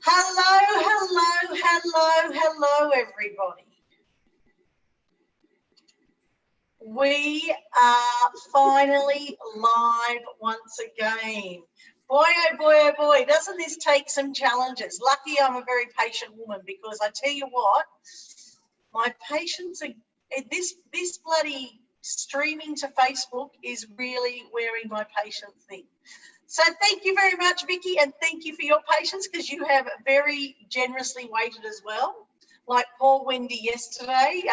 Hello, hello, hello, hello, everybody. We are finally live once again. Boy, oh boy, oh boy, doesn't this take some challenges? Lucky I'm a very patient woman, because I tell you what, my patience, this bloody streaming to Facebook is really wearing my patience thin. So thank you very much, Vicki, and thank you for your patience, because you have very generously waited as well. Like poor Wendy yesterday,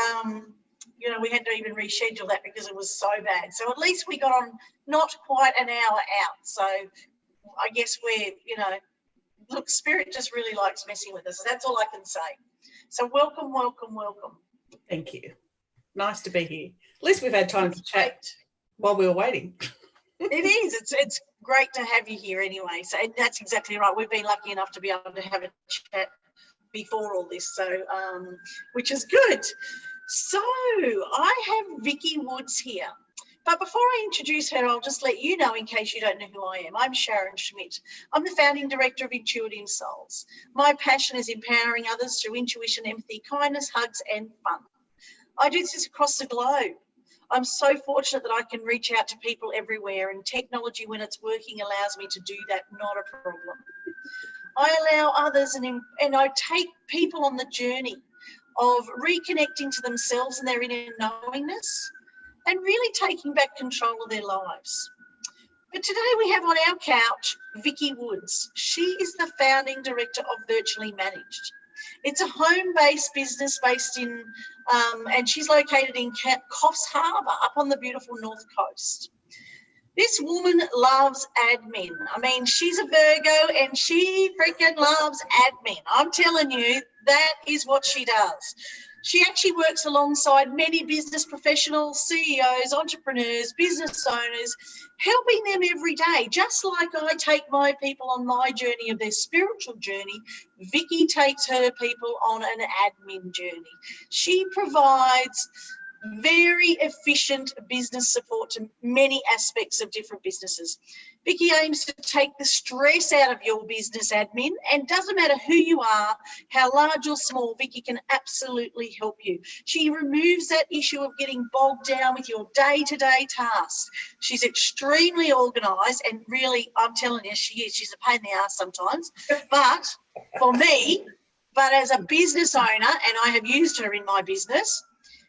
you know, we had to even reschedule that because it was so bad. So at least we got on not quite an hour out. So I guess we're, you know, look, Spirit just really likes messing with us. That's all I can say. So welcome, welcome, welcome. Thank you. Nice to be here. At least we've had time to chat while we were waiting. It is. It's great to have you here anyway. So that's exactly right. We've been lucky enough to be able to have a chat before all this, so which is good. So I have Vicki Woods here. But before I introduce her, I'll just let you know, in case you don't know who I am. I'm Sharon Schmidt. I'm the founding director of Intuitive Souls. My passion is empowering others through intuition, empathy, kindness, hugs, and fun. I do this across the globe. I'm so fortunate that I can reach out to people everywhere, and technology, when it's working, allows me to do that, not a problem. I allow others and I take people on the journey of reconnecting to themselves and their inner knowingness, and really taking back control of their lives. But today we have on our couch Vicki Woods. She is the founding director of Virtually Managed. It's a home-based business based in, and she's located in Coffs Harbour, up on the beautiful North Coast. This woman loves admin. I mean, she's a Virgo and she freaking loves admin. I'm telling you, that is what she does. She actually works alongside many business professionals, CEOs, entrepreneurs, business owners, helping them every day. Just like I take my people on my journey of their spiritual journey, Vicki takes her people on an admin journey. She provides very efficient business support to many aspects of different businesses. Vicki aims to take the stress out of your business admin, and doesn't matter who you are, how large or small, Vicki can absolutely help you. She removes that issue of getting bogged down with your day-to-day tasks. She's extremely organised, and really, I'm telling you, she is. She's a pain in the ass sometimes, but for me, but as a business owner, and I have used her in my business,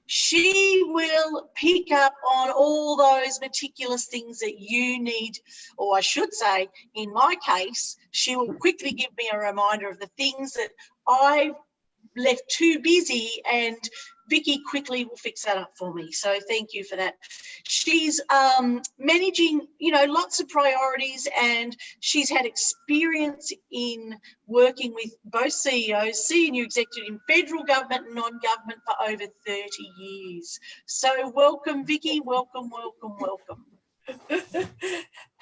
she will pick up on all those meticulous things that you need, or I should say, in my case, she will quickly give me a reminder of the things that I've left too busy, and Vicki quickly will fix that up for me. So thank you for that. She's managing, you know, lots of priorities, and she's had experience in working with both CEOs, senior executive in federal government and non-government, for over 30 years. So welcome, Vicki. Welcome, welcome, welcome.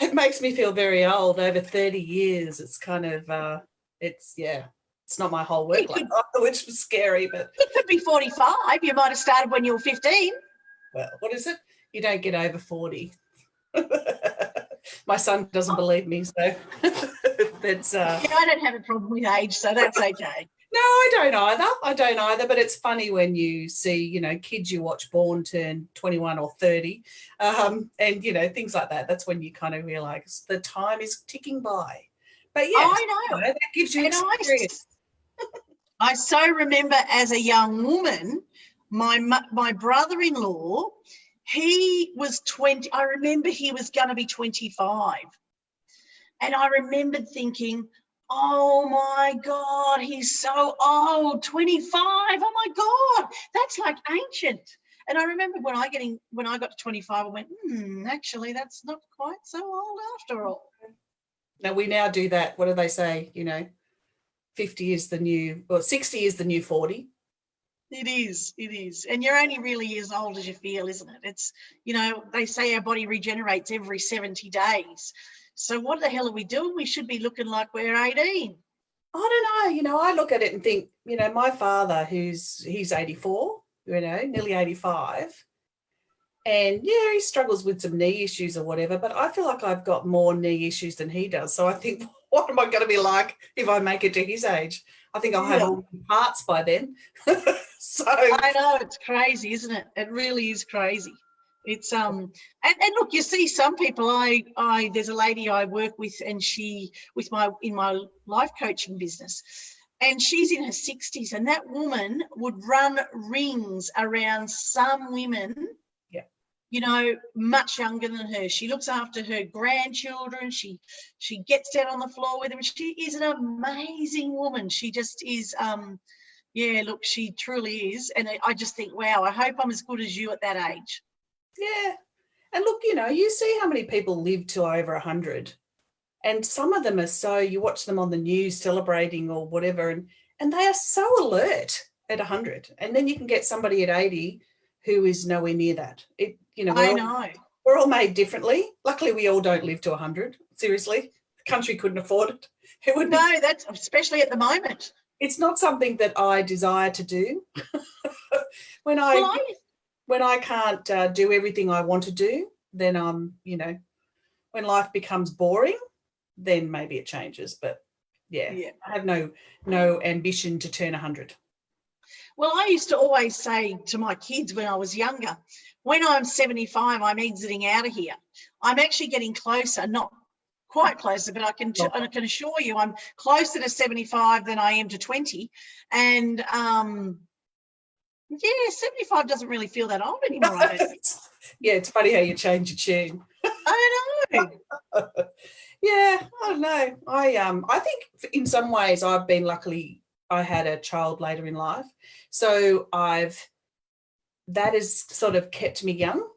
It makes me feel very old. Over 30 years. It's kind of, it's not my whole work life, which was scary. But it could be 45. You might have started when you were 15. Well, what is it? You don't get over 40. My son doesn't believe me, so that's. Yeah, I don't have a problem with age, so that's okay. No, I don't either. But it's funny when you see, you know, kids you watch born turn 21 or 30, and you know, things like that. That's when you kind of realise the time is ticking by. But yeah, I know. That gives you experience. I so remember as a young woman, my brother-in-law, he was 20. I remember he was going to be 25. And I remembered thinking, oh my God, he's so old, 25. Oh my God, that's like ancient. And I remember when I got to 25, I went, actually, that's not quite so old after all. Now we now do that. What do they say? You know, 50 is the new, or 60 is the new 40. It is. And you're only really as old as you feel, isn't it? It's, you know, they say our body regenerates every 70 days. So what the hell are we doing? We should be looking like we're 18. I don't know. You know, I look at it and think, you know, my father, he's 84, you know, nearly 85. And yeah, he struggles with some knee issues or whatever, but I feel like I've got more knee issues than he does. So I think, what am I going to be like if I make it to his age? I think I'll have all the parts by then. So I know, it's crazy, isn't it? It really is crazy. It's and look, you see some people. I there's a lady I work with, and she in my life coaching business, and she's in her 60s, and that woman would run rings around some women, you know, much younger than her. She looks after her grandchildren. She gets down on the floor with them. She is an amazing woman. She just is. Yeah, look, she truly is, and I just think, wow, I hope I'm as good as you at that age. Yeah. And look, you know, you see how many people live to over 100, and some of them are so, you watch them on the news celebrating or whatever, and they are so alert at 100. And then you can get somebody at 80 who is nowhere near that. You know, we're all made differently. Luckily, we all don't live to 100. Seriously, the country couldn't afford it. It would No, that's especially at the moment. It's not something that I desire to do. When I can't do everything I want to do, then you know, when life becomes boring, then maybe it changes. But yeah. I have no ambition to turn 100. Well, I used to always say to my kids when I was younger, when I'm 75, I'm exiting out of here. I'm actually getting closer, not quite closer, but I can assure you I'm closer to 75 than I am to 20. And yeah, 75 doesn't really feel that old anymore. I don't think. Yeah, it's funny how you change your tune. I know. Yeah, I don't know. I think in some ways I've been lucky. I had a child later in life, so that has sort of kept me young.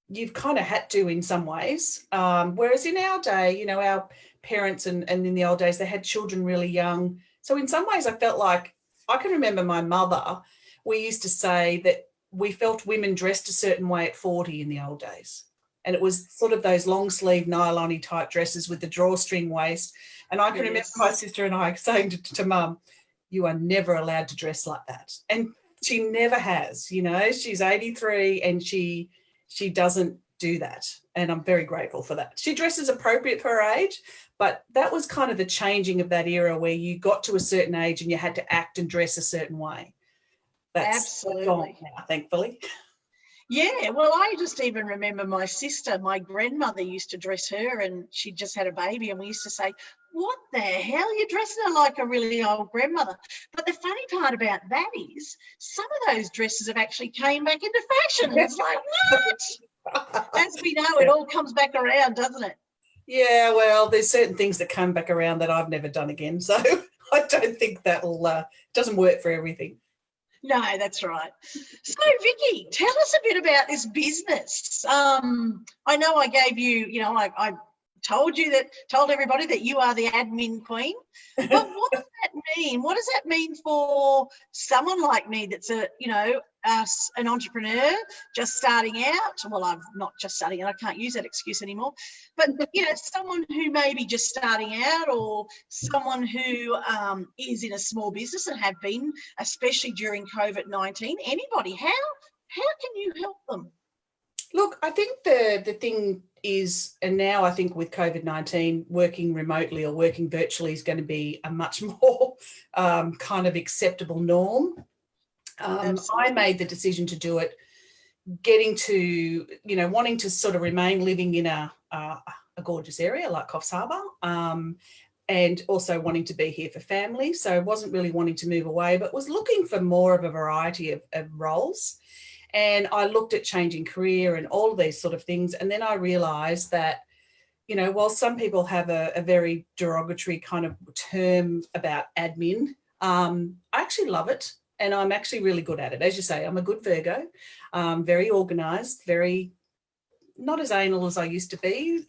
You've kind of had to in some ways, whereas in our day, you know, our parents and in the old days, they had children really young. So in some ways I felt like, I can remember my mother, we used to say that we felt women dressed a certain way at 40 in the old days. And it was sort of those long sleeve nylon-y type dresses with the drawstring waist. And I can remember my sister and I saying to Mum, you are never allowed to dress like that. And she never has, you know, she's 83 and she doesn't do that. And I'm very grateful for that. She dresses appropriate for her age, but that was kind of the changing of that era where you got to a certain age and you had to act and dress a certain way. That's gone now, thankfully. Yeah, well, I just even remember my sister, my grandmother used to dress her, and she just had a baby, and we used to say, what the hell, you're dressing her like a really old grandmother. But the funny part about that is some of those dresses have actually came back into fashion. It's like, what? As we know, it all comes back around, doesn't it? Yeah, well, there's certain things that come back around that I've never done again. So I don't think doesn't work for everything. No, that's right. So, Vicki, tell us a bit about this business. I know I gave you, you know, I told everybody that you are the admin queen. But what does that mean? What does that mean for someone like me that's an entrepreneur just starting out? Well, I'm not just starting out. I can't use that excuse anymore. But, you know, someone who may be just starting out, or someone who is in a small business and have been, especially during COVID-19, anybody, how can you help them? Look, I think the thing is, and now I think with COVID-19, working remotely or working virtually is going to be a much more kind of acceptable norm. I made the decision to do it, getting to, you know, wanting to sort of remain living in a gorgeous area like Coffs Harbour, and also wanting to be here for family. So I wasn't really wanting to move away, but was looking for more of a variety of roles. And I looked at changing career and all of these sort of things. And then I realised that, you know, while some people have a very derogatory kind of term about admin, I actually love it. And I'm actually really good at it. As you say, I'm a good Virgo, very organised, very, not as anal as I used to be,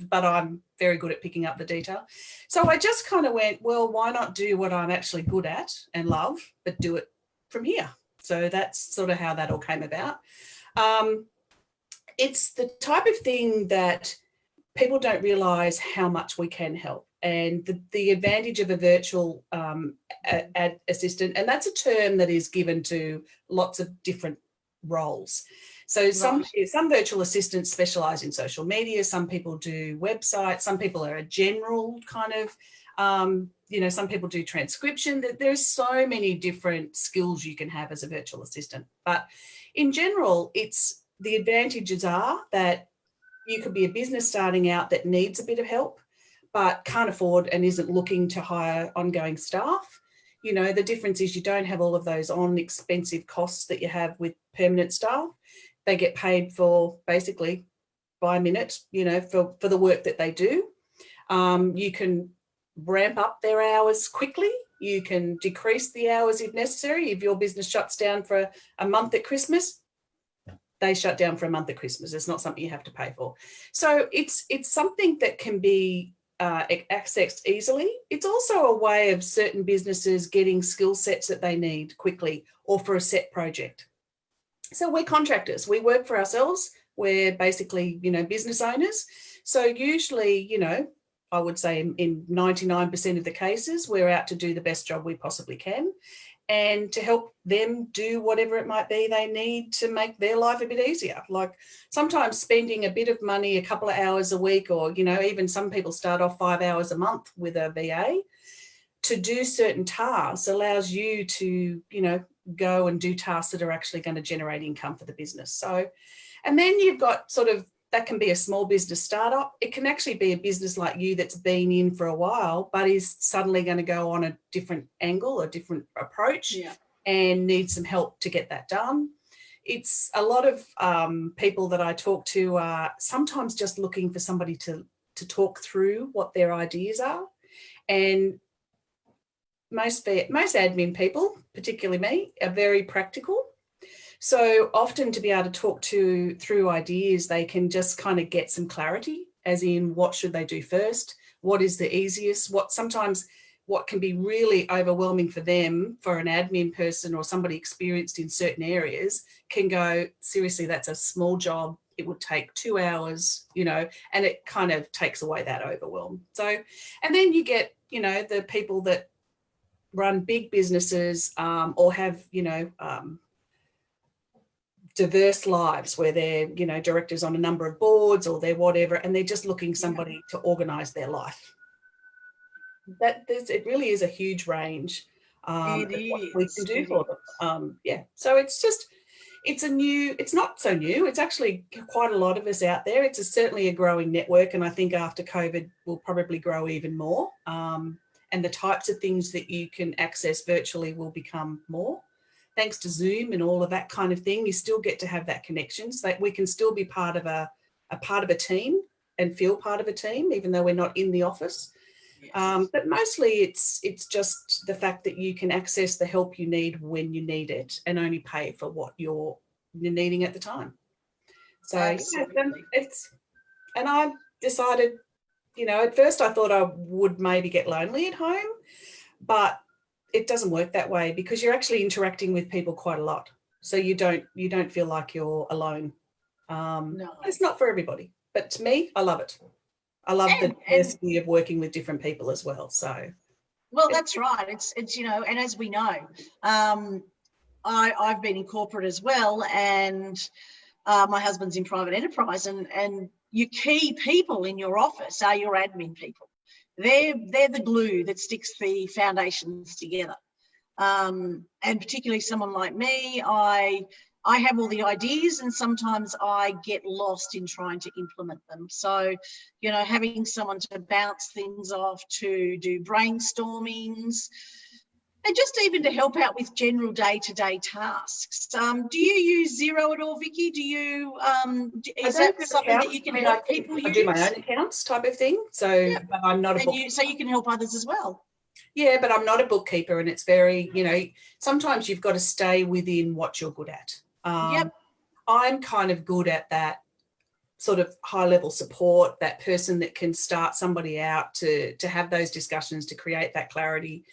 but I'm very good at picking up the detail. So I just kind of went, well, why not do what I'm actually good at and love, but do it from here? So that's sort of how that all came about. It's the type of thing that people don't realise how much we can help. And the advantage of a virtual ad assistant, and that's a term that is given to lots of different roles. So some Right. virtual assistants specialize in social media, some people do websites, some people are a general kind of, some people do transcription. There's so many different skills you can have as a virtual assistant. But in general, the advantages are that you could be a business starting out that needs a bit of help, but can't afford and isn't looking to hire ongoing staff. The difference is you don't have all of those expensive costs that you have with permanent staff. They get paid for basically by minute, for the work that they do. You can ramp up their hours quickly. You can decrease the hours if necessary. If your business shuts down for a month at Christmas, they shut down for a month at Christmas. It's not something you have to pay for. So it's something that can be accessed easily. It's also a way of certain businesses getting skill sets that they need quickly or for a set project. So we're contractors. We work for ourselves. We're basically, business owners. So usually, I would say in 99% of the cases, we're out to do the best job we possibly can and to help them do whatever it might be they need to make their life a bit easier. Like sometimes spending a bit of money, a couple of hours a week, or, even some people start off 5 hours a month with a VA to do certain tasks allows you to, go and do tasks that are actually going to generate income for the business. So, and then you've got that can be a small business startup. It can actually be a business like you that's been in for a while, but is suddenly going to go on a different angle, a different approach, and needs some help to get that done. It's a lot of people that I talk to are sometimes just looking for somebody to talk through what their ideas are. And most admin people, particularly me, are very practical. So often to be able to talk through ideas, they can just kind of get some clarity, as in what should they do first? What is the easiest? What can be really overwhelming for them, for an admin person or somebody experienced in certain areas, can go, seriously, that's a small job. It would take 2 hours, and it kind of takes away that overwhelm. So, and then you get, the people that run big businesses or have, diverse lives where they're, directors on a number of boards or they're whatever, and they're just looking somebody to organise their life. It really is a huge range of what we can do for them. So it's not so new. It's actually quite a lot of us out there. It's certainly a growing network, and I think after COVID will probably grow even more. And the types of things that you can access virtually will become more. Thanks to Zoom and all of that kind of thing, you still get to have that connection, so that we can still be part of a team and feel part of a team, even though we're not in the office. Yes. But mostly it's just the fact that you can access the help you need when you need it and only pay for what you're needing at the time. So and I decided, at first I thought I would maybe get lonely at home, but it doesn't work that way because you're actually interacting with people quite a lot. So you don't feel like you're alone. No. It's not for everybody, but to me, I love it. I love the diversity of working with different people as well. So, well, that's right. It's and as we know, I've been in corporate as well, and my husband's in private enterprise, and your key people in your office are your admin people. They're the glue that sticks the foundations together. And particularly someone like me, I have all the ideas and sometimes I get lost in trying to implement them. So, having someone to bounce things off, to do brainstormings, and just even to help out with general day-to-day tasks. Do you use Xero at all, Vicki? Do you? Is that something that you can help people use? I do my own accounts type of thing. So, but I'm not a bookkeeper. So you can help others as well. Yeah, but I'm not a bookkeeper, and it's very, sometimes you've got to stay within what you're good at. I'm kind of good at that sort of high-level support, that person that can start somebody out to have those discussions, to create that clarity.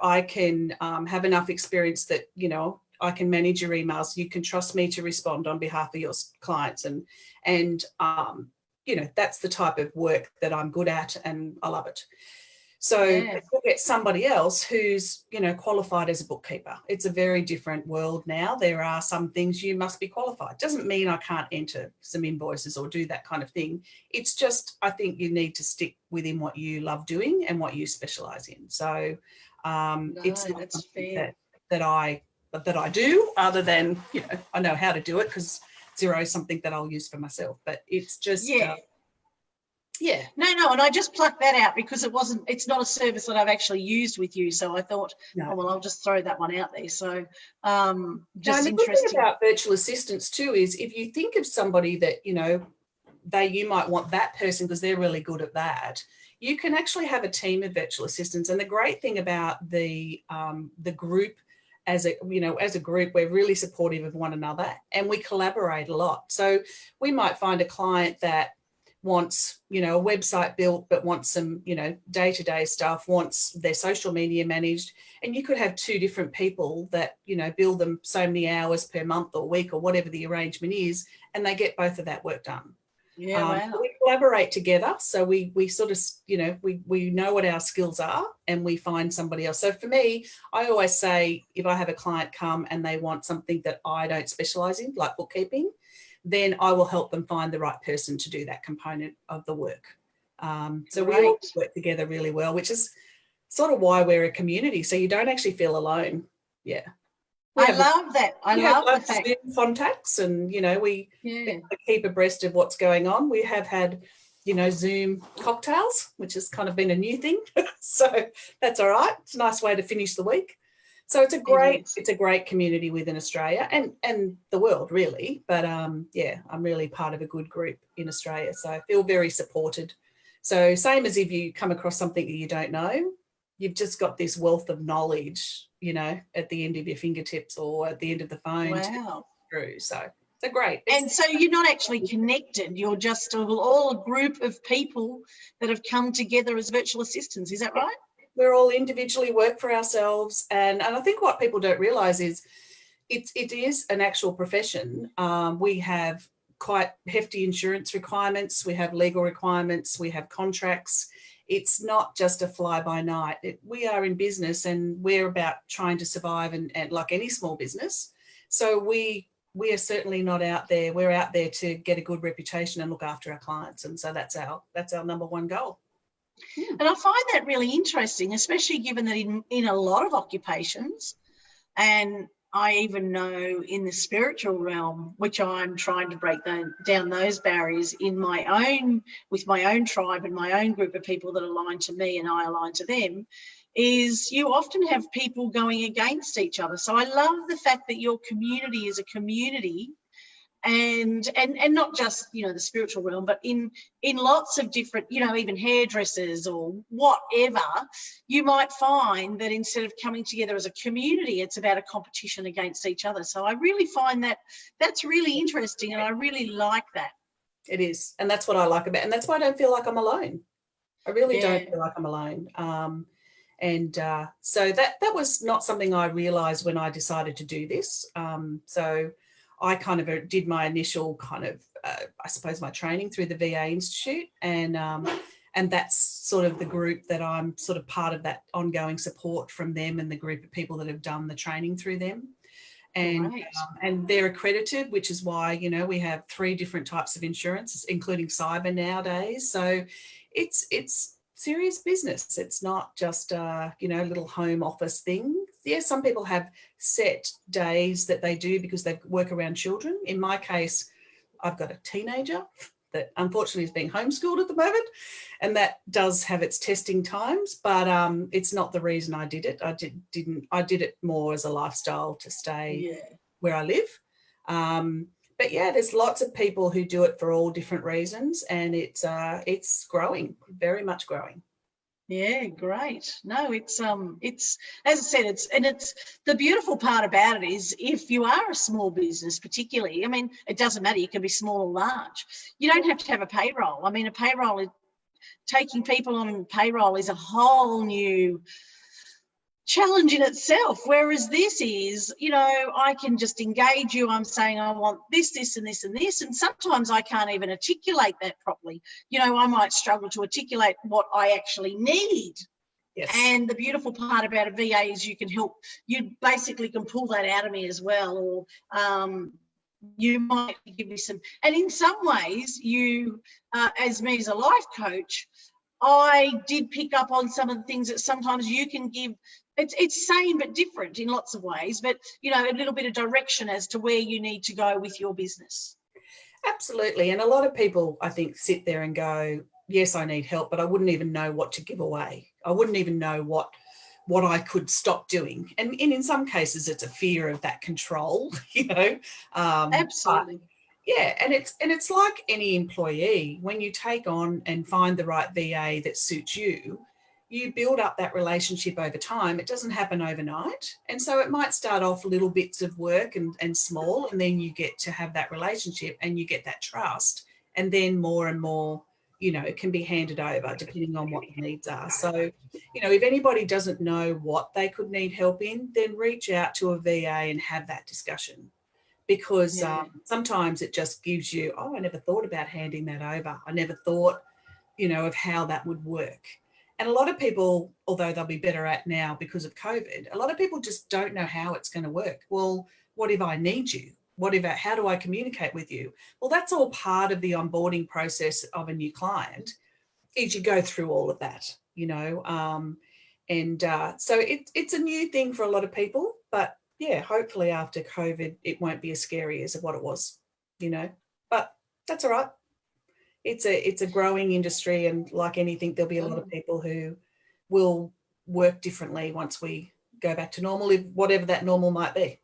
I can have enough experience that, I can manage your emails. You can trust me to respond on behalf of your clients. And that's the type of work that I'm good at, and I love it. So Yeah. you'll get somebody else who's, you know, qualified as a bookkeeper. It's a very different world now. There are some things you must be qualified. Doesn't mean I can't enter some invoices or do that kind of thing. It's just, I think you need to stick within what you love doing and what you specialize in. So it's not That's something fair. that I do, other than, you know, I know how to do it, because Xero is something that I'll use for myself. But it's just Yeah. yeah. No, and I just plucked that out because it's not a service that I've actually used with you. So I thought, No. oh, well, I'll just throw that one out there. So And just the good thing interesting. about virtual assistants too is if you think of somebody that, you know, you might want that person because they're really good at that, you can actually have a team of virtual assistants. And the great thing about the group, as a group, we're really supportive of one another and we collaborate a lot. So we might find a client that wants, you know, a website built, but wants some, you know, day-to-day stuff, wants their social media managed. And you could have two different people that, you know, bill them so many hours per month or week or whatever the arrangement is, and they get both of that work done. Yeah, wow. So we collaborate together. So we sort of, you know, we know what our skills are and we find somebody else. So for me, I always say, if I have a client come and they want something that I don't specialize in, like bookkeeping, then I will help them find the right person to do that component of the work. So we all work together really well, which is sort of why we're a community. So you don't actually feel alone. Yeah. I love that. I love the fact. Zoom contacts, and, you know, we keep abreast of what's going on. We have had, you know, Zoom cocktails, which has kind of been a new thing. So that's all right. It's a nice way to finish the week. So it's a great community within Australia and the world, really. But yeah, I'm really part of a good group in Australia, so I feel very supported. So same as if you come across something that you don't know, you've just got this wealth of knowledge, you know, at the end of your fingertips or at the end of the phone. Wow. Through. So it's great. And so you're not actually connected. You're just all a group of people that have come together as virtual assistants. Is that right? We're all individually work for ourselves. And I think what people don't realise is it is an actual profession. We have quite hefty insurance requirements. We have legal requirements. We have contracts. It's not just a fly-by-night. We are in business and we're about trying to survive and like any small business. So we are certainly not out there. We're out there to get a good reputation and look after our clients. And so that's our number one goal. And I find that really interesting, especially given that in a lot of occupations, and I even know in the spiritual realm, which I'm trying to break down those barriers with my own tribe and my own group of people that align to me and I align to them, is you often have people going against each other. So I love the fact that your community is a community, and not just, you know, the spiritual realm, but in lots of different, you know, even hairdressers or whatever, you might find that instead of coming together as a community, it's about a competition against each other. So I really find that's really interesting, and I really like that. It is, and that's what I like about it, and that's why I don't feel like I'm alone. I really don't feel like I'm alone. So that was not something I realised when I decided to do this. So I kind of did my initial kind of, I suppose, my training through the VA Institute, and that's sort of the group that I'm sort of part of, that ongoing support from them and the group of people that have done the training through them. And they're accredited, which is why, you know, we have 3 different types of insurance, including cyber nowadays. So it's serious business. It's not just a, you know, little home office thing. Yes, some people have set days that they do because they work around children. In my case, I've got a teenager that unfortunately is being homeschooled at the moment, and that does have its testing times, but it's not the reason I did it. I did it more as a lifestyle to stay where I live. But yeah, there's lots of people who do it for all different reasons, and it's growing, very much growing. Yeah, great. No, it's as I said, it's the beautiful part about it is, if you are a small business, particularly, I mean, it doesn't matter, you can be small or large. You don't have to have a payroll. I mean, taking people on payroll is a whole new challenge in itself, whereas this is, you know, I can just engage you. I'm saying I want this, this, and this, and this, and sometimes I can't even articulate that properly. You know, I might struggle to articulate what I actually need, Yes. And the beautiful part about a VA is you basically can pull that out of me as well, or you might give me some, and in some ways you, as me as a life coach, I did pick up on some of the things that sometimes you can give. It's same but different in lots of ways, but a little bit of direction as to where you need to go with your business. Absolutely. And a lot of people, I think, sit there and go, yes, I need help, but I wouldn't even know what to give away. I wouldn't even know what I could stop doing. And in some cases, it's a fear of that control, Absolutely. But yeah, and it's like any employee. When you take on and find the right VA that suits you, you build up that relationship over time. It doesn't happen overnight. And so it might start off little bits of work and small, and then you get to have that relationship and you get that trust. And then more and more, it can be handed over depending on what the needs are. So, if anybody doesn't know what they could need help in, then reach out to a VA and have that discussion. Because sometimes it just gives you, I never thought about handing that over. I never thought, of how that would work. And a lot of people, although they'll be better at now because of COVID, a lot of people just don't know how it's going to work. Well, what if I need you? How do I communicate with you? Well, that's all part of the onboarding process of a new client, is you go through all of that, so it's a new thing for a lot of people, but yeah, hopefully after COVID, it won't be as scary as what it was, but that's all right. It's a growing industry, and like anything, there'll be a lot of people who will work differently once we go back to normal, whatever that normal might be.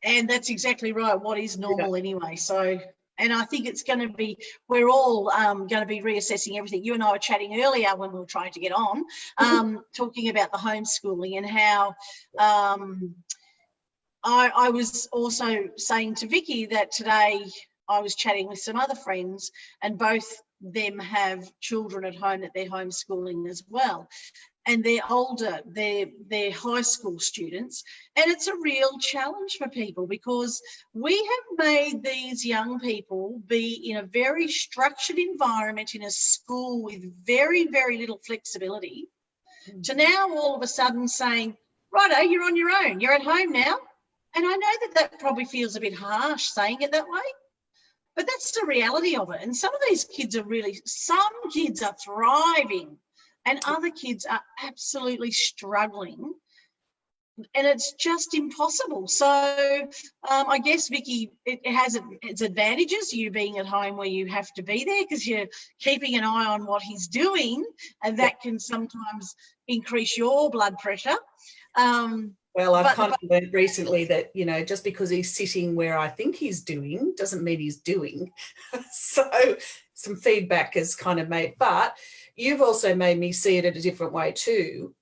And that's exactly right. What is normal anyway? So, and I think it's going to be, we're all going to be reassessing everything. You and I were chatting earlier when we were trying to get on, talking about the homeschooling and how I was also saying to Vicki that today I was chatting with some other friends, and both them have children at home that they're homeschooling as well. And they're older, they're high school students. And it's a real challenge for people, because we have made these young people be in a very structured environment in a school with very, very little flexibility, to now all of a sudden saying, righto, you're on your own, you're at home now. And I know that probably feels a bit harsh saying it that way, but that's the reality of it. And some of these kids some kids are thriving, and other kids are absolutely struggling, and it's just impossible. So I guess, Vicki, it has its advantages, you being at home where you have to be there because you're keeping an eye on what he's doing, and that can sometimes increase your blood pressure. Well, I've kind of learned recently that, just because he's sitting where I think he's doing doesn't mean he's doing. So some feedback is kind of made, but you've also made me see it in a different way too.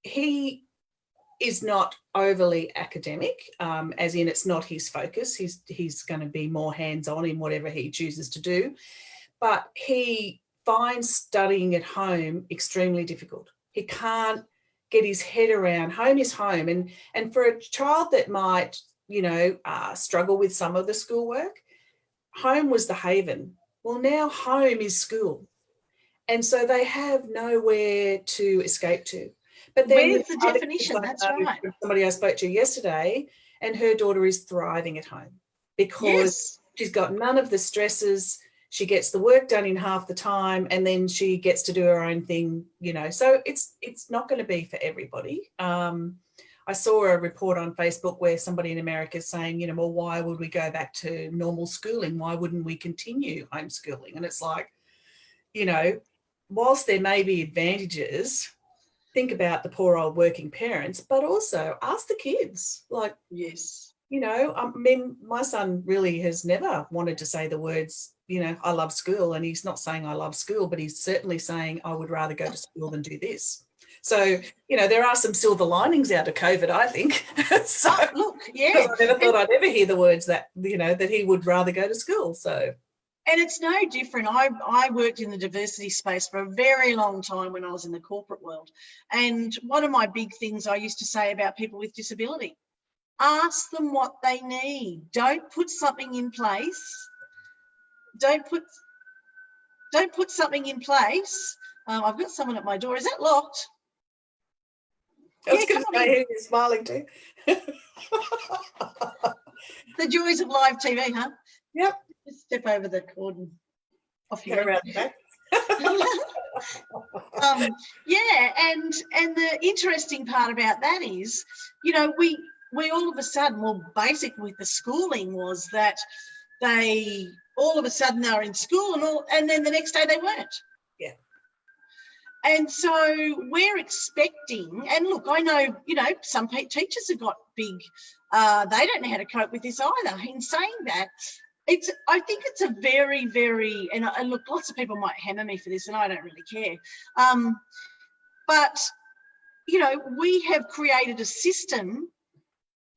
He is not overly academic, as in it's not his focus. He's going to be more hands-on in whatever he chooses to do, but he finds studying at home extremely difficult. He can't get his head around home is home. And for a child that might, struggle with some of the schoolwork, home was the haven. Well, now home is school. And so they have nowhere to escape to. But then where's the definition? That's right. Somebody I spoke to yesterday, and her daughter is thriving at home because she's got none of the stresses. She gets the work done in half the time, and then she gets to do her own thing, So it's not going to be for everybody. I saw a report on Facebook where somebody in America is saying, well, why would we go back to normal schooling? Why wouldn't we continue homeschooling? And it's like, whilst there may be advantages, think about the poor old working parents, but also ask the kids. Like, yes, my son really has never wanted to say the words, I love school, and he's not saying I love school, but he's certainly saying I would rather go to school than do this. So, there are some silver linings out of COVID, I think. So, look, yeah. I never thought I'd ever hear the words that, that he would rather go to school. So. And it's no different. I worked in the diversity space for a very long time when I was in the corporate world. And one of my big things I used to say about people with disability, ask them what they need. Don't put something in place. Don't put something in place I've got someone at my door. Is that locked? I was going to say, who you're smiling to. The joys of live TV, huh? Yep. Just step over the cord and off you Go go. around the back. Yeah, and the interesting part about that is, you know, we all of a sudden, well, basically with the schooling was that they all of a sudden they were in school and then the next day they weren't. Yeah. And so we're expecting, and look, I know, you know, some teachers have got big, they don't know how to cope with this either. In saying that, I think it's a very, very, and look, lots of people might hammer me for this and I don't really care. But, you know, we have created a system,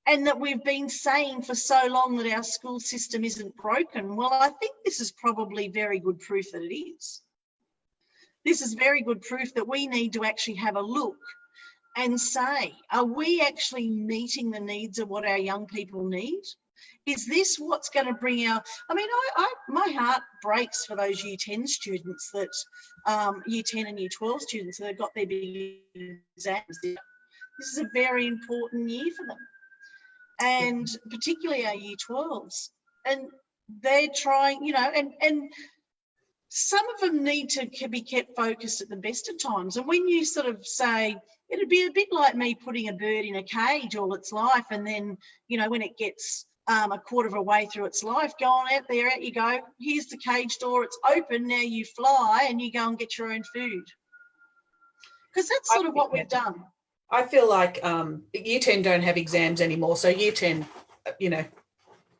and that we've been saying for so long that our school system isn't broken. Well, I think this is probably very good proof that it is. This is very good proof that we need to actually have a look and say, are we actually meeting the needs of what our young people need? Is this what's going to bring our, I mean, my heart breaks for those Year 10 students that, Year 10 and Year 12 students that have got their big exams. This is a very important year for them, and particularly our Year 12s. And they're trying, you know, and some of them need to be kept focused at the best of times. And when you sort of say, it'd be a bit like me putting a bird in a cage all its life, and then, you know, when it gets a quarter of a way through its life, go on out there, out you go, here's the cage door, it's open, now you fly and you go and get your own food. Because that's sort of what we've done. I feel like Year 10 don't have exams anymore, so Year 10, you know,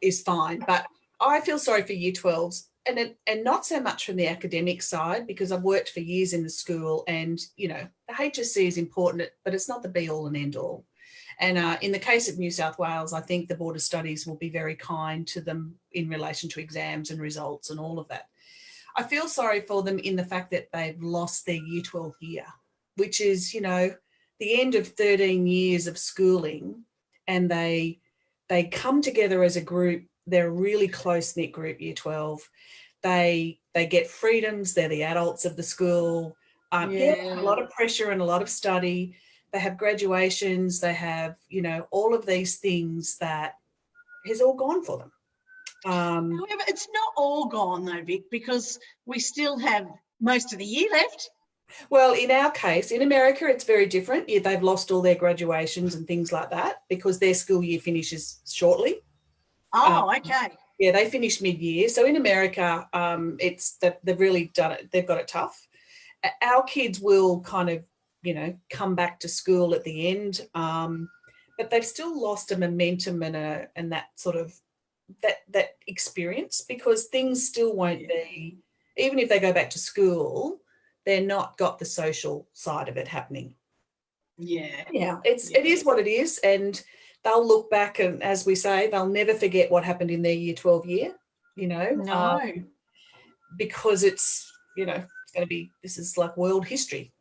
is fine. But I feel sorry for Year 12s, and not so much from the academic side, because I've worked for years in the school, and, you know, the HSC is important, but it's not the be-all and end-all. And in the case of New South Wales, I think the Board of Studies will be very kind to them in relation to exams and results and all of that. I feel sorry for them in the fact that they've lost their Year 12 year, which is, you know, the end of 13 years of schooling, and they come together as a group. They're a really close-knit group, Year 12. They get freedoms. They're the adults of the school. A lot of pressure and a lot of study. They have graduations. They have, you know, all of these things that has all gone for them. However, it's not all gone though, Vic, because we still have most of the year left. Well, in our case, in America, it's very different. Yeah, they've lost all their graduations and things like that because their school year finishes shortly. Oh, okay. Yeah, they finish mid-year. So in America, they've really done it. They've got it tough. Our kids will kind of, you know, come back to school at the end, but they've still lost a momentum and that sort of that experience, because things still won't be, even if they go back to school, they're not got the social side of it happening. Yeah. It is what it is, and they'll look back, and as we say, they'll never forget what happened in their Year 12 year, you know. No. Because it's, you know, it's going to be, this is like world history.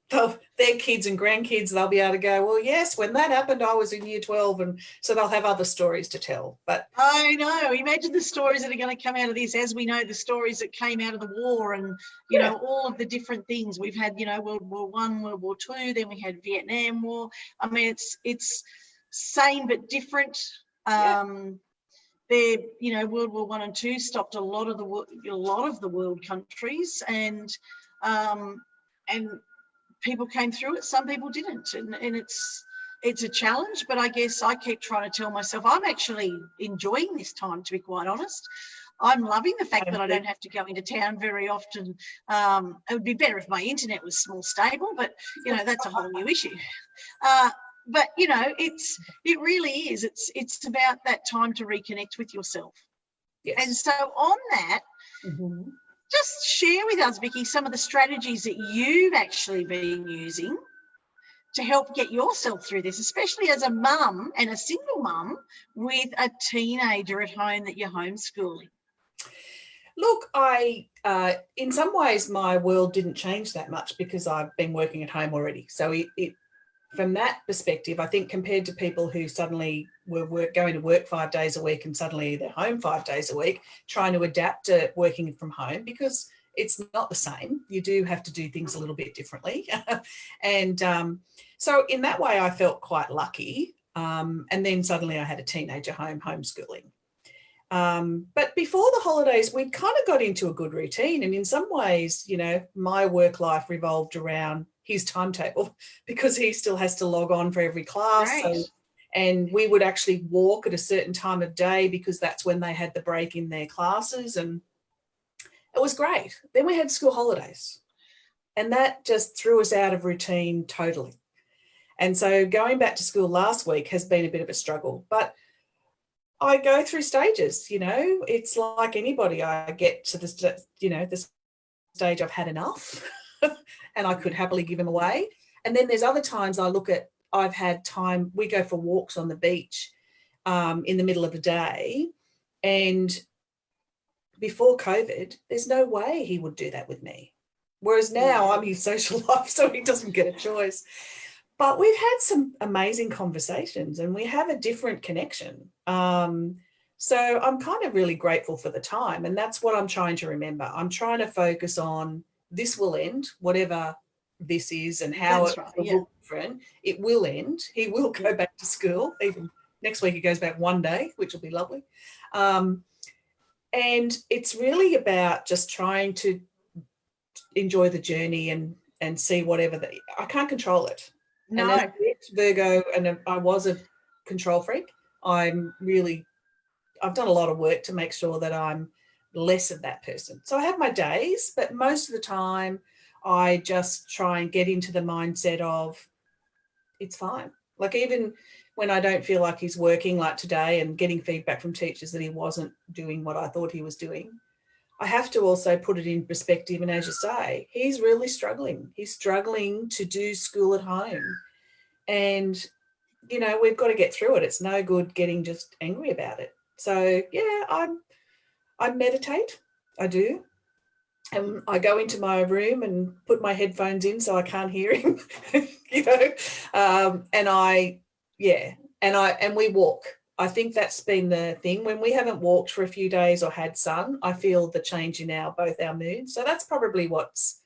Their kids and grandkids, they'll be able to go, well, yes, when that happened, I was in Year 12, and so they'll have other stories to tell. But I know, imagine the stories that are going to come out of this, as we know the stories that came out of the war, and you know, all of the different things we've had. You know, World War I, World War II, then we had Vietnam War. I mean, it's same but different. They're, you know, World War I and II stopped a lot of the world countries, and people came through it, some people didn't, and it's a challenge. But I guess I keep trying to tell myself I'm actually enjoying this time, to be quite honest. I'm loving the fact that I don't have to go into town very often. It would be better if my internet was more stable, but you know, that's a whole new issue. But you know, it really is. It's about that time to reconnect with yourself. Yes. And so on that, just share with us, Vicki, some of the strategies that you've actually been using to help get yourself through this, especially as a mum and a single mum with a teenager at home that you're homeschooling. Look, in some ways, my world didn't change that much because I've been working at home already. So it from that perspective, I think compared to people who suddenly were going to work 5 days a week and suddenly they're home 5 days a week, trying to adapt to working from home, because it's not the same. You do have to do things a little bit differently. And so in that way, I felt quite lucky. And then suddenly I had a teenager home homeschooling. But before the holidays, we kind of got into a good routine. And in some ways, you know, my work life revolved around his timetable because he still has to log on for every class. Right. So, and we would actually walk at a certain time of day because that's when they had the break in their classes. And it was great. Then we had school holidays. And that just threw us out of routine totally. And so going back to school last week has been a bit of a struggle. But I go through stages, you know, it's like anybody. I get to the, you know, the stage I've had enough and I could happily give him away. And then there's other times I look at, I've had time, we go for walks on the beach in the middle of the day. And before COVID, there's no way he would do that with me. Whereas now I'm his social life, so he doesn't get a choice. But we've had some amazing conversations and we have a different connection. So I'm kind of really grateful for the time. And that's what I'm trying to remember. I'm trying to focus on this will end, whatever this is and how it will look different. It will end. He will go back to school. Even next week he goes back one day, which will be lovely. And it's really about just trying to enjoy the journey and see whatever. I can't control it. No. And as Virgo, and I was a control freak, I've done a lot of work to make sure that I'm less of that person. So I have my days, but most of the time I just try and get into the mindset of it's fine. Like even when I don't feel like he's working like today and getting feedback from teachers that he wasn't doing what I thought he was doing, I have to also put it in perspective. And as you say, he's really struggling. He's struggling to do school at home. And, you know, we've got to get through it. It's no good getting just angry about it. So, yeah, I meditate. I do. And I go into my room and put my headphones in so I can't hear him, you know, and we walk. I think that's been the thing. When we haven't walked for a few days or had sun, I feel the change in both our moods. So that's probably what's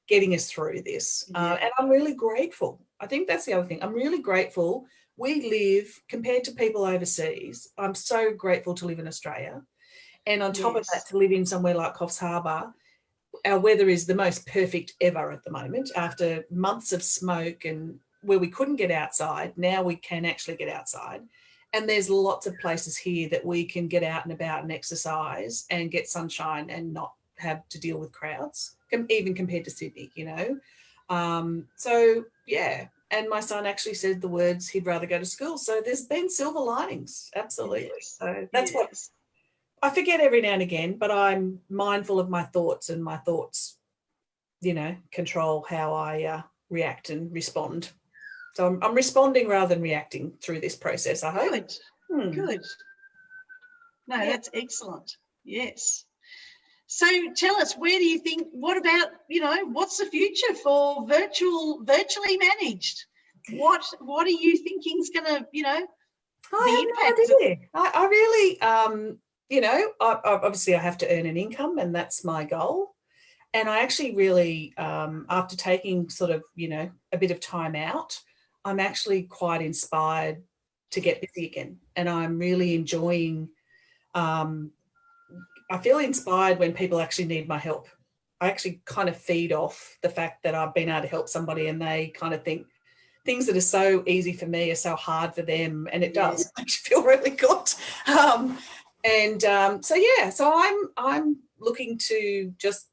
getting us through this. And I'm really grateful. I think that's the other thing. I'm really grateful. We live, compared to people overseas, I'm so grateful to live in Australia. And on top of that, to live in somewhere like Coffs Harbour, our weather is the most perfect ever at the moment. After months of smoke and where we couldn't get outside, now we can actually get outside. And there's lots of places here that we can get out and about and exercise and get sunshine and not have to deal with crowds, even compared to Sydney, you know. So, yeah. And my son actually said the words, he'd rather go to school. So there's been silver linings, absolutely. So that's what I forget every now and again, but I'm mindful of my thoughts, and my thoughts, you know, control how I react and respond. So I'm responding rather than reacting through this process, I hope. Good. Good. No, that's excellent. Yes. So tell us, where do you think, what about, you know, what's the future for virtually managed? What are you thinking is going to, you know, the impact? I really, you know, obviously I have to earn an income, and that's my goal. And I actually really, after taking sort of, you know, a bit of time out, I'm actually quite inspired to get busy again. And I'm really enjoying, I feel inspired when people actually need my help. I actually kind of feed off the fact that I've been able to help somebody and they kind of think things that are so easy for me are so hard for them. And it does make you feel really good. So I'm looking to just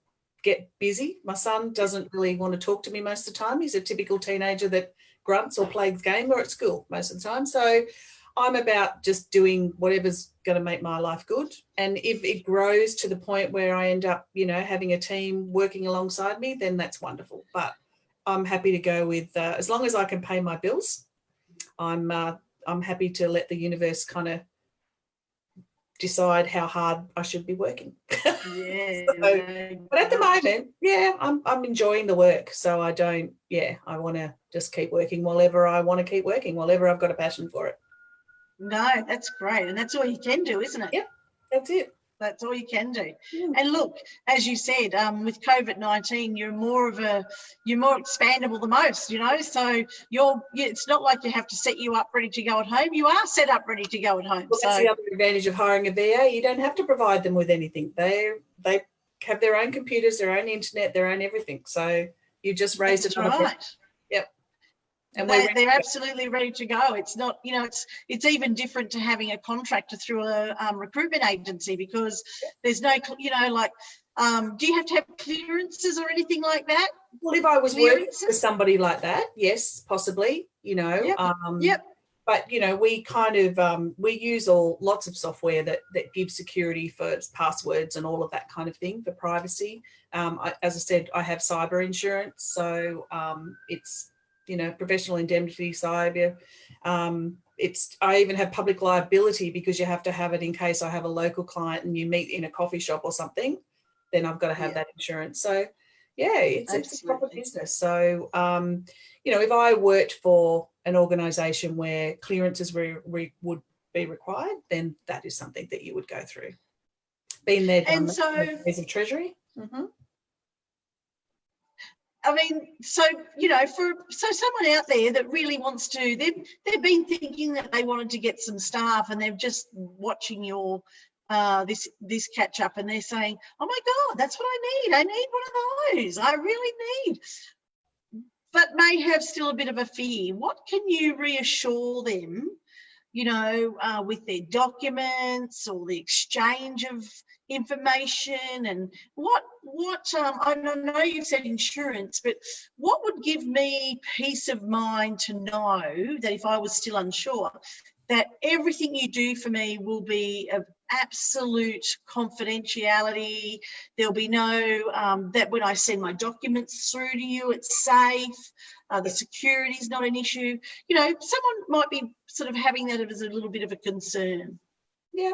get busy. My son doesn't really want to talk to me most of the time. He's a typical teenager that grunts or plays game or at school most of the time. So I'm about just doing whatever's going to make my life good. And if it grows to the point where I end up, you know, having a team working alongside me, then that's wonderful. But I'm happy to go with, as long as I can pay my bills, I'm happy to let the universe kind of decide how hard I should be working. Yeah. But at the moment, I'm enjoying the work. So I want to just keep working wherever I want to keep working, wherever I've got a passion for it. No, that's great. And that's all you can do, isn't it? Yep, that's it. That's all you can do. Mm. And look, as you said, with COVID-19, you're more expandable than most, you know. So it's not like you have to set you up ready to go at home. You are set up ready to go at home. Well, that's the other advantage of hiring a VA. You don't have to provide them with anything. They have their own computers, their own internet, their own everything. So you just raised it on a problem. Yep. And they're absolutely ready to go. It's not, you know, it's even different to having a contractor through a recruitment agency, because there's no, you know, like, do you have to have clearances or anything like that? Well, if I was working with somebody like that, yes, possibly, you know. Yep. But, you know, we kind of, we use lots of software that gives security for passwords and all of that kind of thing for privacy. As I said, I have cyber insurance. So it's, you know, professional indemnity, cyber. I even have public liability, because you have to have it in case I have a local client and you meet in a coffee shop or something, then I've got to have that insurance. So yeah, it's a proper business. So, you know, if I worked for an organisation where clearances would be required, then that is something that you would go through. Been there, done that. As of Treasury. Mm-hmm. I mean, so, you know, so someone out there that really wants to, they've been thinking that they wanted to get some staff, and they're just watching your this catch up, and they're saying, oh my God, that's what I need. I need one of those. I really need. But may have still a bit of a fear. What can you reassure them, you know, with their documents or the exchange of information, and what I know you said insurance, but what would give me peace of mind to know that if I was still unsure, that everything you do for me will be of absolute confidentiality? There'll be no, that when I send my documents through to you, it's safe. The security is not an issue. You know, someone might be sort of having that as a little bit of a concern. Yeah.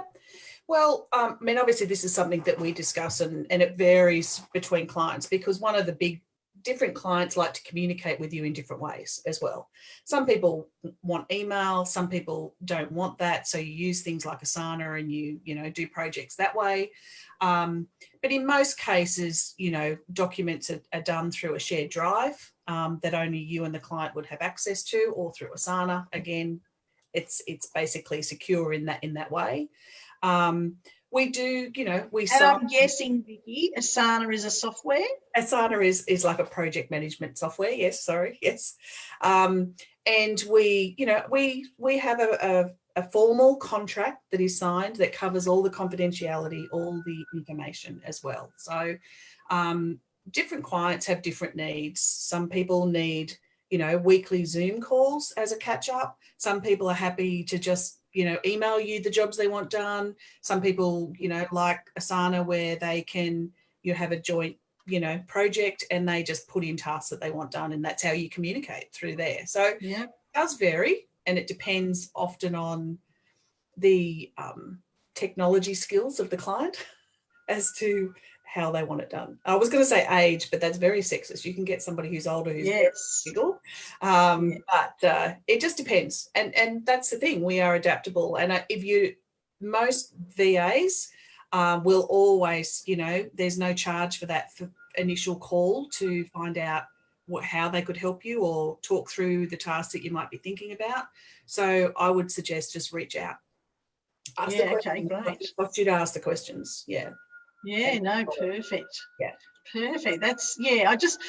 Well, I mean, obviously this is something that we discuss, and it varies between clients, because one of the big different clients like to communicate with you in different ways as well. Some people want email, some people don't want that. So you use things like Asana, and you know, do projects that way. But in most cases, you know, documents are done through a shared drive that only you and the client would have access to, or through Asana. Again, it's basically secure in that way. We do, you know, and I'm guessing, Vicki, Asana is a software? Asana is like a project management software. Yes, sorry. Yes. And we, you know, we have a formal contract that is signed that covers all the confidentiality, all the information as well. So different clients have different needs. Some people need, you know, weekly Zoom calls as a catch up. Some people are happy to just, you know, email you the jobs they want done. Some people, you know, like Asana, where they can, you have a joint, you know, project, and they just put in tasks that they want done, and that's how you communicate through there. So yeah, it does vary, and it depends often on the technology skills of the client as to how they want it done. I was going to say age, but that's very sexist. You can get somebody who's older who's legal. But it just depends. And that's the thing. We are adaptable. And most VAs will always, you know, there's no charge for that for initial call to find out how they could help you or talk through the tasks that you might be thinking about. So I would suggest just reach out. Ask the questions. Okay, great. Want you to ask the questions. Yeah. Yeah, no, perfect. Yeah. Perfect. That's, yeah, I just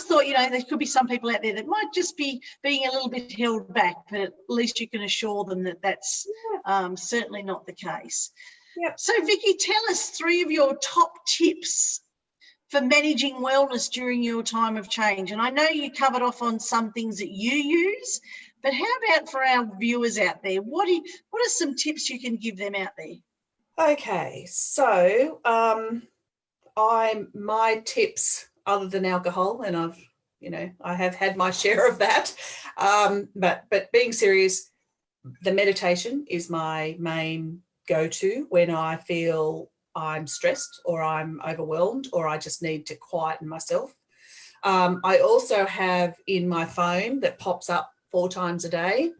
thought, you know, there could be some people out there that might just be being a little bit held back, but at least you can assure them that that's certainly not the case. Yep. So, Vicki, tell us 3 of your top tips for managing wellness during your time of change. And I know you covered off on some things that you use, but how about for our viewers out there? What are some tips you can give them out there? Okay, so my tips, other than alcohol, and I have had my share of that, but being serious, the meditation is my main go-to when I feel I'm stressed or I'm overwhelmed or I just need to quieten myself. I also have in my phone that pops up 4 times a day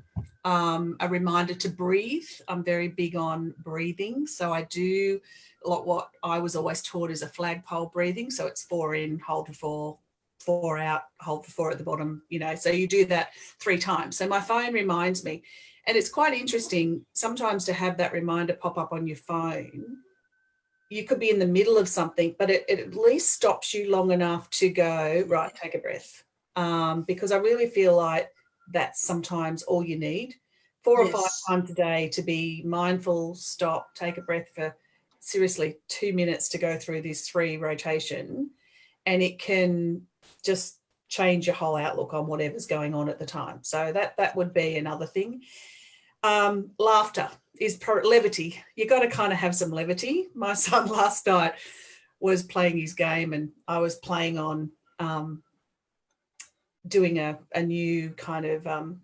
a reminder to breathe. I'm very big on breathing. So I do what I was always taught is a flagpole breathing. So it's 4 in, hold for 4, 4 out, hold for 4 at the bottom, you know, so you do that 3 times. So my phone reminds me. And it's quite interesting sometimes to have that reminder pop up on your phone. You could be in the middle of something, but it at least stops you long enough to go, right, take a breath. Because I really feel like that's sometimes all you need. 4 or 5 times a day to be mindful, stop, take a breath for seriously 2 minutes to go through this 3 rotation, and it can just change your whole outlook on whatever's going on at the time. So that would be another thing. Laughter is levity. You got to kind of have some levity. My son last night was playing his game, and I was playing on doing a new kind of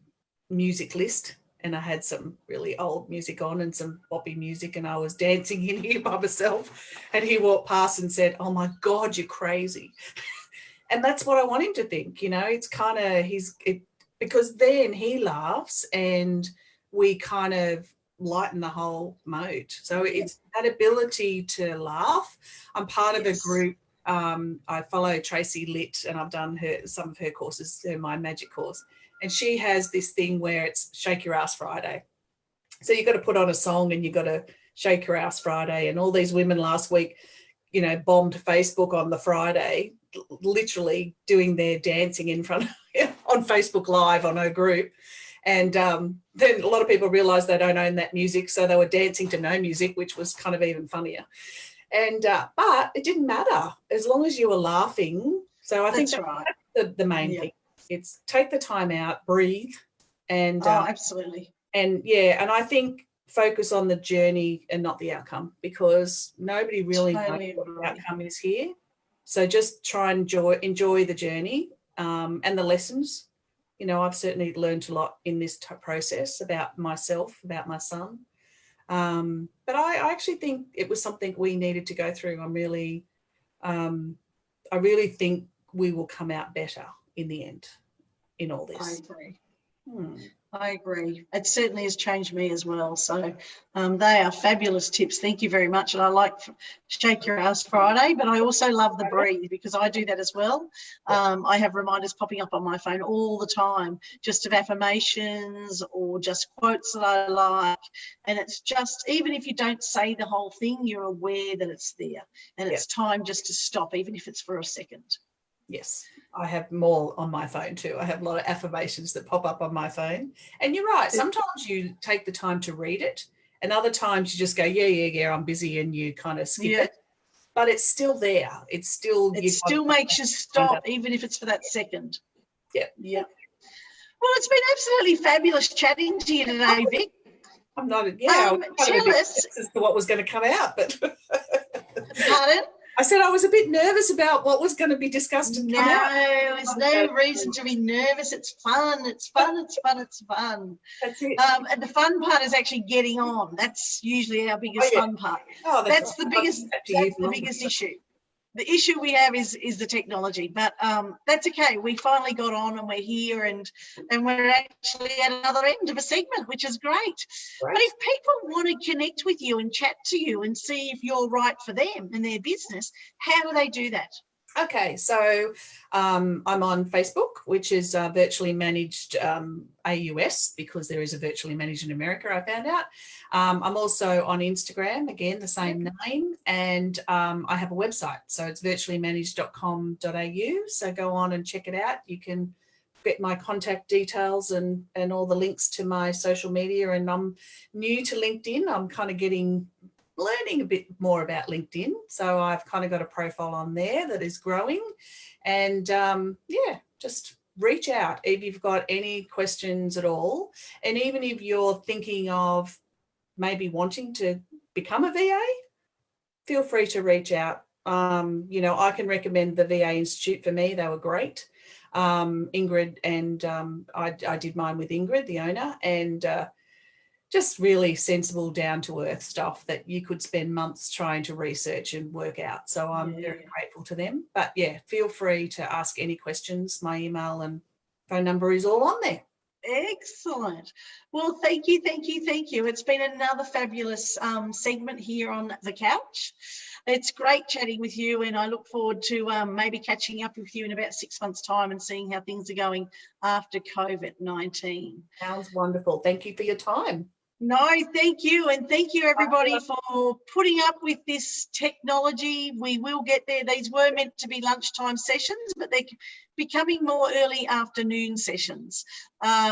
music list, and I had some really old music on and some boppy music, and I was dancing in here by myself, and he walked past and said, "Oh my God, you're crazy." And that's what I want him to think, you know. It's kind of because then he laughs and we kind of lighten the whole mode. So it's that ability to laugh. I'm part of a group. I follow Tracy Litt, and I've done some of her courses, my magic course. And she has this thing where it's Shake Your Ass Friday. So you've got to put on a song and you've got to shake your ass Friday. And all these women last week, you know, bombed Facebook on the Friday, literally doing their dancing in front on Facebook Live on her group. And then a lot of people realised they don't own that music, so they were dancing to no music, which was kind of even funnier. And but it didn't matter as long as you were laughing. So I think that's the main thing. It's take the time out, breathe, and absolutely. And I think focus on the journey and not the outcome, because nobody really knows what the outcome is here. So just try and enjoy the journey and the lessons. You know, I've certainly learned a lot in this process about myself, about my son. But I actually think it was something we needed to go through. I really think we will come out better in the end in all this. I agree. I agree. It certainly has changed me as well. So they are fabulous tips. Thank you very much. And I like Shake Your Ass Friday, but I also love the breathe, because I do that as well. I have reminders popping up on my phone all the time, just of affirmations or just quotes that I like. And it's just, even if you don't say the whole thing, you're aware that it's there. And it's time just to stop, even if it's for a second. Yes, I have more on my phone too. I have a lot of affirmations that pop up on my phone. And you're right, sometimes you take the time to read it, and other times you just go, yeah, I'm busy, and you kind of skip it. But it's still there. It still makes you stop, even if it's for that second. Yeah. Well, it's been absolutely fabulous chatting to you today, Vic. I'm not, tell us as to what was going to come out, but pardon? I said I was a bit nervous about what was going to be discussed and come out. No, there's no reason to be nervous. It's fun. It's fun. That's it. And the fun part is actually getting on. That's usually our biggest fun part. Oh, that's the biggest issue. The issue we have is the technology, but that's okay. We finally got on, and we're here, and we're actually at another end of a segment, which is great. But if people want to connect with you and chat to you and see if you're right for them and their business, how do they do that? Okay, so I'm on Facebook, which is virtually managed AUS, because there is a virtually managed in America, I found out. I'm also on Instagram, again, the same name, and I have a website. So it's virtuallymanaged.com.au. So go on and check it out. You can get my contact details and all the links to my social media. And I'm new to LinkedIn. I'm kind of learning a bit more about LinkedIn. So I've kind of got a profile on there that is growing. And just reach out if you've got any questions at all. And even if you're thinking of maybe wanting to become a VA, feel free to reach out. I can recommend the VA Institute for me. They were great. Ingrid and I did mine with Ingrid, the owner, and just really sensible, down-to-earth stuff that you could spend months trying to research and work out. So I'm very grateful to them. But, feel free to ask any questions. My email and phone number is all on there. Excellent. Well, thank you, thank you, thank you. It's been another fabulous segment here on the couch. It's great chatting with you, and I look forward to maybe catching up with you in about 6 months' time and seeing how things are going after COVID-19. Sounds wonderful. Thank you for your time. No, thank you. And thank you, everybody, for putting up with this technology. We will get there. These were meant to be lunchtime sessions, but they're becoming more early afternoon sessions.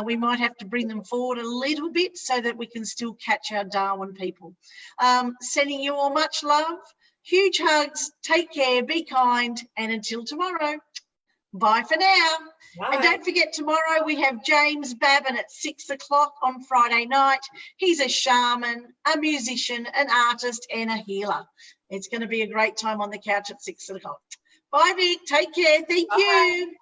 We might have to bring them forward a little bit so that we can still catch our Darwin people. Sending you all much love. Huge hugs. Take care. Be kind. And until tomorrow, bye for now. Bye. And don't forget, tomorrow we have James Babin at 6 o'clock on Friday night. He's a shaman, a musician, an artist, and a healer. It's going to be a great time on the couch at 6 o'clock. Bye, Vic. Take care. Thank you.